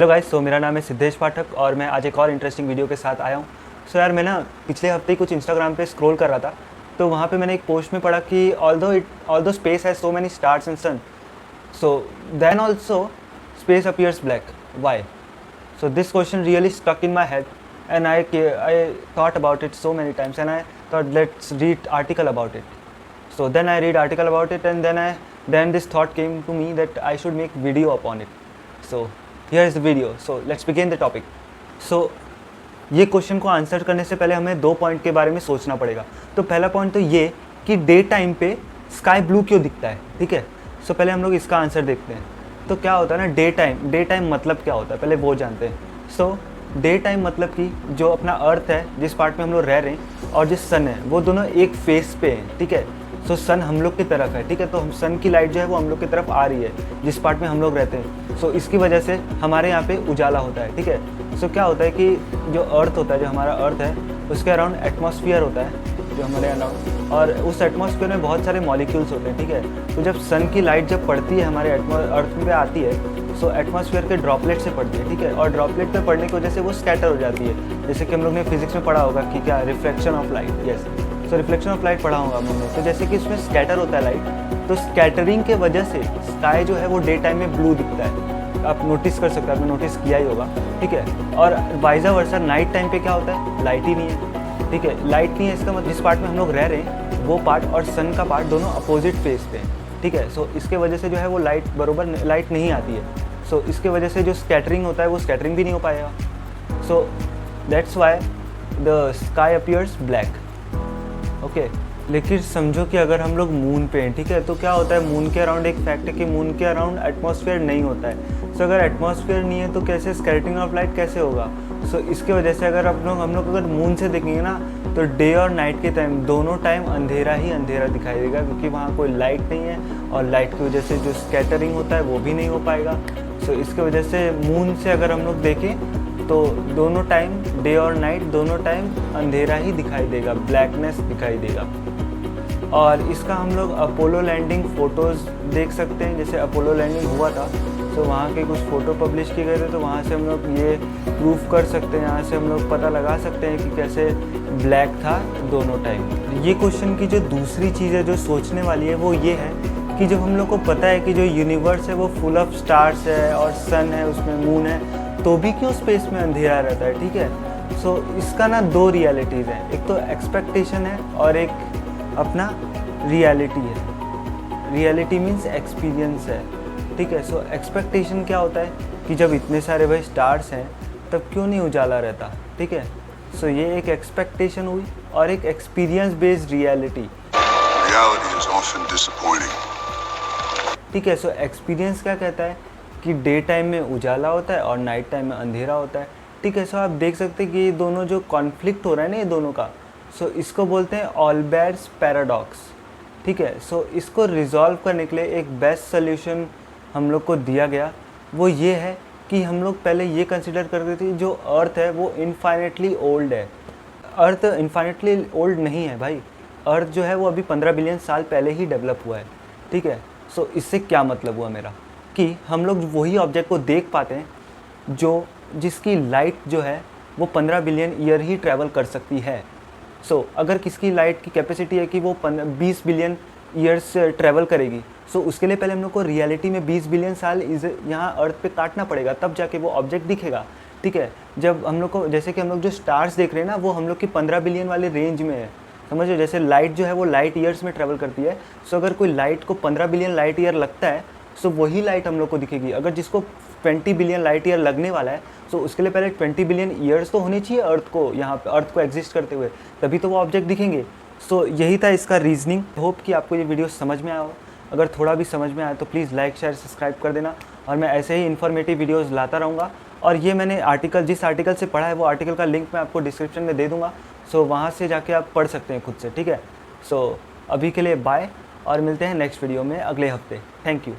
Hello guys, मेरा नाम है सिद्धेश पाठक और मैं आज एक और इंटरेस्टिंग वीडियो के साथ आया हूँ। यार मैं ना पिछले हफ्ते ही कुछ इंस्टाग्राम पे स्क्रॉल कर रहा था, तो वहाँ पे मैंने एक पोस्ट में पढ़ा कि although space has so many stars and sun, so then also space appears black, why? So this question really stuck in my head, and I thought about it so many times, and I thought let's read article about it. So then I read article about it, and then this thought came to me that I should make video upon it. So here is the video. So let's begin the topic. So ये question को answer करने से पहले हमें दो point के बारे में सोचना पड़ेगा। तो पहला पॉइंट तो ये कि डे टाइम पे स्काई ब्लू क्यों दिखता है, ठीक है। सो पहले हम लोग इसका आंसर देखते हैं। तो क्या होता है ना, डे टाइम मतलब क्या होता है पहले वो जानते हैं। सो डे टाइम मतलब कि जो अपना अर्थ है, जिस पार्ट में हम लोग रह रहे हैं, और जिस सन है, वो दोनों एक फेस पे हैं, ठीक है। सो सन हम लोग की तरफ है, ठीक है। तो हम सन की लाइट जो है वो हम लोग की तरफ आ रही है, जिस पार्ट में हम लोग रहते हैं। सो इसकी वजह से हमारे यहाँ पे उजाला होता है, ठीक है। सो क्या होता है कि जो अर्थ होता है, जो हमारा अर्थ है, उसके अराउंड एटमॉस्फेयर होता है जो हमारे अराउंड, और उस एटमॉस्फेयर में बहुत सारे मॉलिक्यूल्स होते हैं, ठीक है। तो जब सन की लाइट जब पड़ती है हमारे अर्थ पे आती है, सो एटमॉस्फेयर के ड्रॉपलेट से पड़ती है, ठीक है। और ड्रॉपलेट पे पड़ने की वजह से वो स्कैटर हो जाती है, जैसे कि हम लोग ने फिजिक्स में पढ़ा होगा कि क्या reflection of light, yes. So reflection of light पढ़ा होगा हम लोग ने। तो जैसे कि उसमें स्कैटर होता है लाइट, तो स्कैटरिंग के वजह से स्काई जो है वो डे टाइम में ब्लू दिखता है। आप नोटिस कर सकते हैं, आपने नोटिस किया ही होगा, ठीक है। और वाइजा वर्सा नाइट टाइम पे क्या होता है, लाइट ही नहीं है, ठीक है। लाइट नहीं है, इसका मतलब जिस पार्ट में हम लोग रह रहे हैं वो पार्ट और सन का पार्ट दोनों अपोजिट फेस पे हैं, ठीक है। सो इसके वजह से जो है वो लाइट बरोबर लाइट नहीं आती है। सो इसके वजह से जो स्कैटरिंग होता है वो स्कैटरिंग भी नहीं हो पाएगा। So that's why the sky appears black, okay. लेकिन समझो कि अगर हम लोग मून पे हैं, ठीक है, तो क्या होता है मून के अराउंड, एक फैक्ट है कि मून के अराउंड एटमॉस्फेयर नहीं होता है। सो अगर एटमॉस्फेयर नहीं है तो कैसे स्कैटरिंग ऑफ लाइट कैसे होगा? सो इसके वजह से अगर हम लोग अगर मून से देखेंगे ना, तो डे और नाइट के टाइम दोनों टाइम अंधेरा ही अंधेरा दिखाई देगा, क्योंकि वहाँ कोई लाइट नहीं है, और लाइट की वजह से जो स्कैटरिंग होता है वो भी नहीं हो पाएगा। सो इसके वजह से मून से अगर हम लोग देखें तो दोनों टाइम, डे और नाइट दोनों टाइम अंधेरा ही दिखाई देगा, ब्लैकनेस दिखाई देगा। और इसका हम लोग अपोलो लैंडिंग फ़ोटोज़ देख सकते हैं। जैसे अपोलो लैंडिंग हुआ था, तो वहाँ के कुछ फ़ोटो पब्लिश किए गए थे, तो वहाँ से हम लोग ये प्रूफ कर सकते हैं, यहाँ से हम लोग पता लगा सकते हैं कि कैसे ब्लैक था दोनों टाइम। ये क्वेश्चन की जो दूसरी चीज़ है जो सोचने वाली है वो ये है कि जब हम लोग को पता है कि जो यूनिवर्स है वो फुल ऑफ स्टार्स है और सन है, उसमें मून है, तो भी क्यों स्पेस में अंधेरा रहता है, ठीक है। सो इसका ना दो रियलिटीज़ हैं, एक तो एक्सपेक्टेशन है और एक अपना रियलिटी है। रियलिटी मीन्स एक्सपीरियंस है, ठीक है। सो एक्सपेक्टेशन क्या होता है कि जब इतने सारे भाई स्टार्स हैं तब क्यों नहीं उजाला रहता, ठीक है। सो ये एक एक्सपेक्टेशन हुई, और एक एक्सपीरियंस बेस्ड रियलिटी, ठीक है। सो एक्सपीरियंस क्या कहता है कि डे टाइम में उजाला होता है और नाइट टाइम में अंधेरा होता है, ठीक है। सो आप देख सकते हैं कि ये दोनों जो कॉन्फ्लिक्ट हो रहा है ना ये दोनों का, सो इसको बोलते हैं ऑल्बर्ट्स पैराडॉक्स, ठीक है। सो इसको रिजॉल्व करने के लिए एक बेस्ट सोल्यूशन हम लोग को दिया गया, वो ये है कि हम लोग पहले ये कंसिडर करते थे जो अर्थ है वो इनफाइनेटली ओल्ड है। अर्थ इनफाइनेटली ओल्ड नहीं है भाई, अर्थ जो है वो अभी 15 बिलियन साल पहले ही डेवलप हुआ है, ठीक है। सो इससे क्या मतलब हुआ मेरा कि हम लोग वही ऑब्जेक्ट को देख पाते हैं जिसकी लाइट जो है वो 15 बिलियन ईयर ही ट्रैवल कर सकती है। सो अगर किसकी लाइट की कैपेसिटी है कि वो 20 बिलियन ईयर्स ट्रैवल करेगी, सो उसके लिए पहले हम लोग को रियलिटी में 20 बिलियन साल यहाँ अर्थ पे काटना पड़ेगा, तब जाके वो ऑब्जेक्ट दिखेगा, ठीक है। जब हम लोग को, जैसे कि हम लोग जो स्टार्स देख रहे हैं ना, वो हम लोग की 15 बिलियन वाले रेंज में है, समझो। जैसे लाइट जो है वो लाइट ईयर्स में ट्रैवल करती है। सो अगर कोई लाइट को 15 बिलियन लाइट ईयर लगता है, सो वही लाइट हम लोग को दिखेगी। अगर जिसको 20 बिलियन लाइट ईयर लगने वाला है, सो उसके लिए पहले 20 बिलियन ईयर्स तो होने चाहिए अर्थ को, यहाँ पे अर्थ को एग्जिस्ट करते हुए, तभी तो वो ऑब्जेक्ट दिखेंगे। सो यही था इसका रीजनिंग। होप कि आपको ये वीडियो समझ में आया हो। अगर थोड़ा भी समझ में आया तो प्लीज़ लाइक शेयर सब्सक्राइब कर देना, और मैं ऐसे ही इन्फॉर्मेटिव वीडियोज़ लाता रहूँगा। और ये मैंने जिस आर्टिकल से पढ़ा है वो आर्टिकल का लिंक मैं आपको डिस्क्रिप्शन में दे दूँगा, सो वहाँ से जाके आप पढ़ सकते हैं खुद से, ठीक है। सो अभी के लिए बाय, और मिलते हैं नेक्स्ट वीडियो में अगले हफ्ते। Thank you.